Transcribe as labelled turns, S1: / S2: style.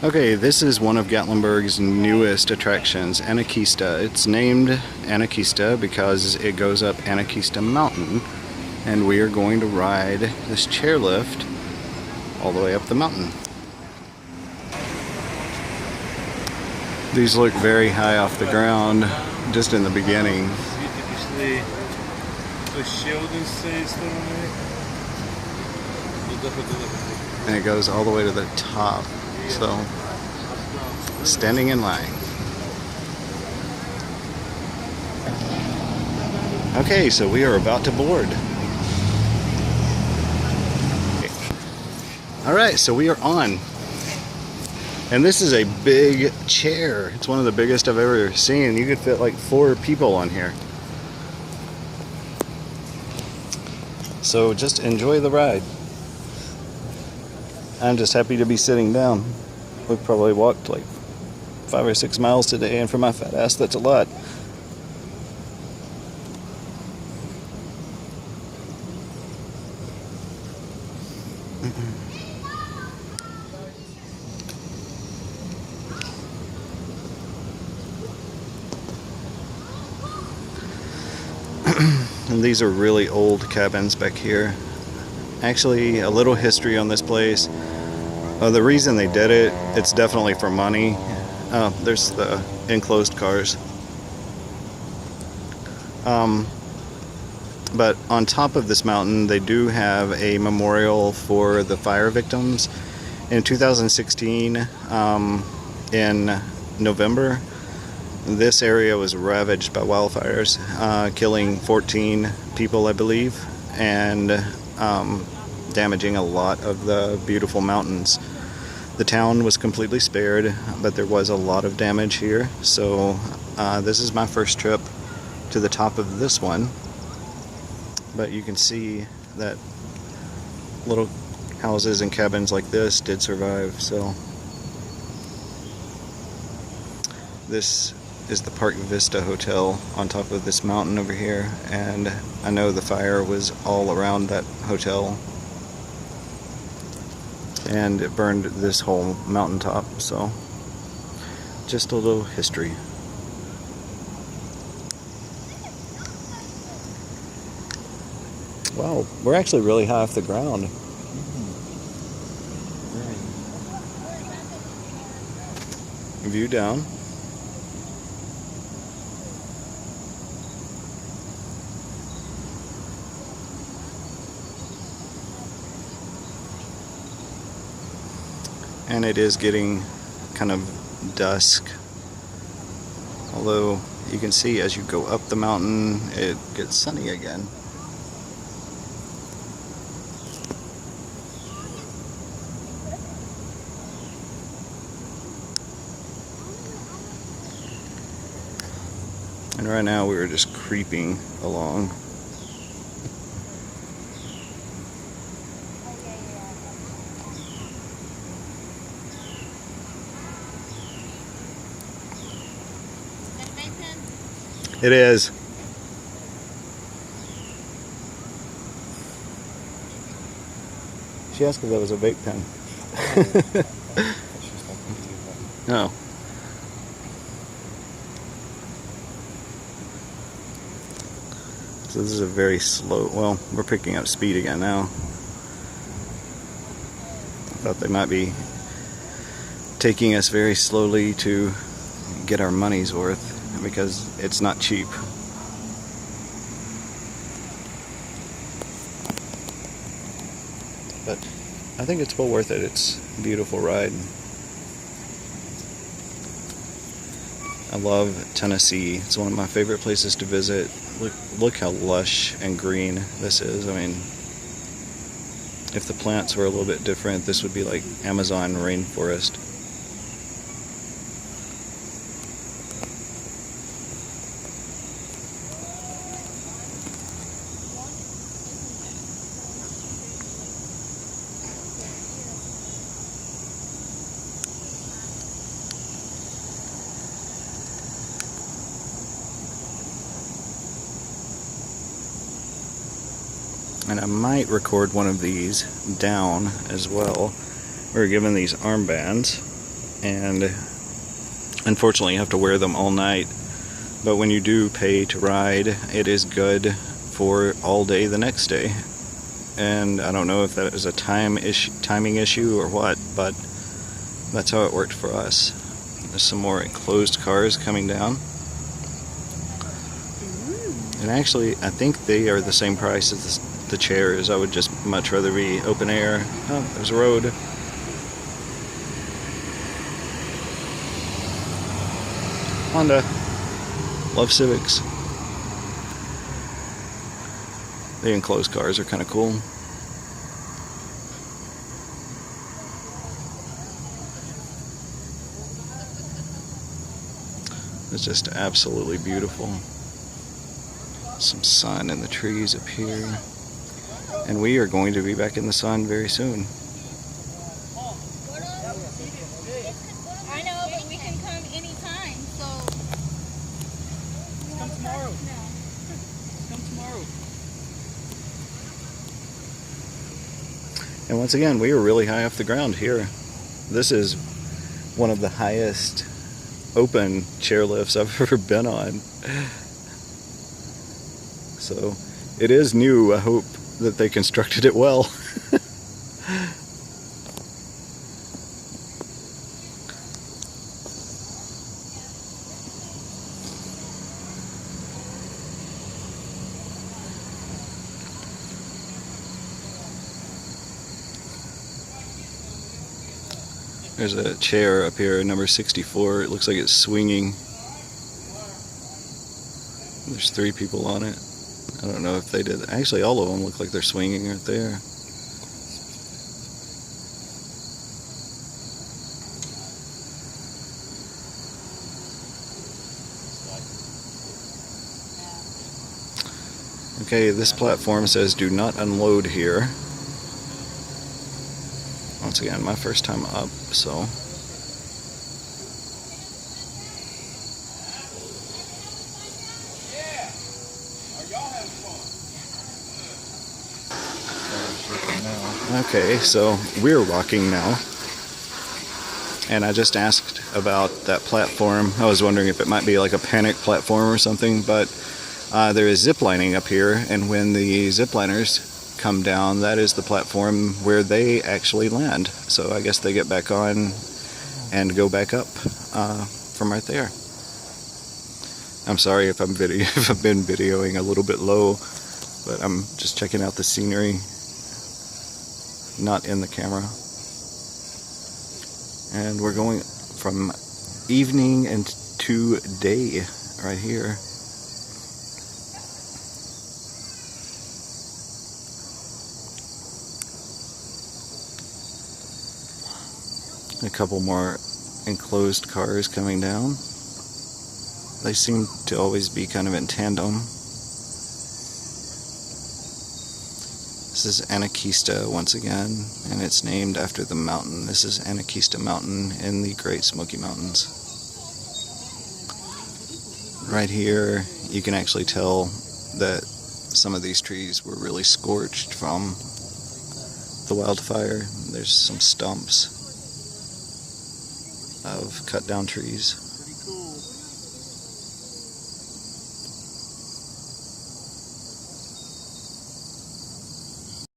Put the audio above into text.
S1: Okay, this is one of Gatlinburg's newest attractions, Anakeesta. It's named Anakeesta because it goes up Anakeesta Mountain, and we are going to ride this chairlift all the way up the mountain. These look very high off the ground, just in the beginning. And it goes all the way to the top, so standing in line. Okay, so we are about to board. Alright, so we are on. And this is a big chair. It's one of the biggest I've ever seen. You could fit like 4 people on here. So just enjoy the ride. I'm just happy to be sitting down. We've probably walked like 5 or 6 miles today, and for my fat ass, that's a lot. And these are really old cabins back here. Actually, a little history on this place. The reason they did it, it's definitely for money. There's the enclosed cars. But on top of this mountain, they do have a memorial for the fire victims. In 2016, in November, this area was ravaged by wildfires, killing 14 people, I believe, and damaging a lot of the beautiful mountains. The town was completely spared, but there was a lot of damage here. So this is my first trip to the top of this one. But you can see that little houses and cabins like this did survive. So this is the Park Vista Hotel on top of this mountain over here, and I know the fire was all around that hotel and it burned this whole mountaintop. So just a little history. Wow, we're actually really high off the ground. View down. And it is getting kind of dusk, although you can see as you go up the mountain it gets sunny again. And right now we are just creeping along. It is. She asked if that was a vape pen. No. So this is a very slow, well, we're picking up speed again now. I thought they might be taking us very slowly to get our money's worth, because it's not cheap. But I think it's well worth it. It's a beautiful ride. I love Tennessee. It's one of my favorite places to visit. Look how lush and green this is. I mean, if the plants were a little bit different, this would be like Amazon rainforest. And I might record one of these down as well. We were given these armbands and unfortunately you have to wear them all night. But when you do pay to ride, it is good for all day the next day. And I don't know if that is a timing issue or what, but that's how it worked for us. There's some more enclosed cars coming down. And actually, I think they are the same price as the chairs. I would just much rather be open air. Oh, there's a road. Honda. Love Civics. The enclosed cars are kind of cool. It's just absolutely beautiful. Some sun in the trees up here. And we are going to be back in the sun very soon.
S2: I know, but we can come anytime, so... Come tomorrow. Come tomorrow.
S1: And once again, we are really high off the ground here. This is one of the highest open chairlifts I've ever been on. So it is new. I hope that they constructed it well. There's a chair up here, number 64. It looks like it's swinging. There's 3 people on it. I don't know if they did. Actually, all of them look like they're swinging right there. Okay, this platform says do not unload here. Once again, my first time up, so... Okay, so we're walking now. And I just asked about that platform. I was wondering if it might be like a panic platform or something, but there is zip lining up here, and when the zip liners come down, that is the platform where they actually land. So I guess they get back on and go back up from right there. I'm sorry if I've been videoing a little bit low, but I'm just checking out the scenery, not in the camera. And we're going from evening into day right here. A couple more enclosed cars coming down. They seem to always be kind of in tandem. This is Anakeesta once again, and it's named after the mountain. This is Anakeesta Mountain in the Great Smoky Mountains. Right here, you can actually tell that some of these trees were really scorched from the wildfire. There's some stumps of cut down trees.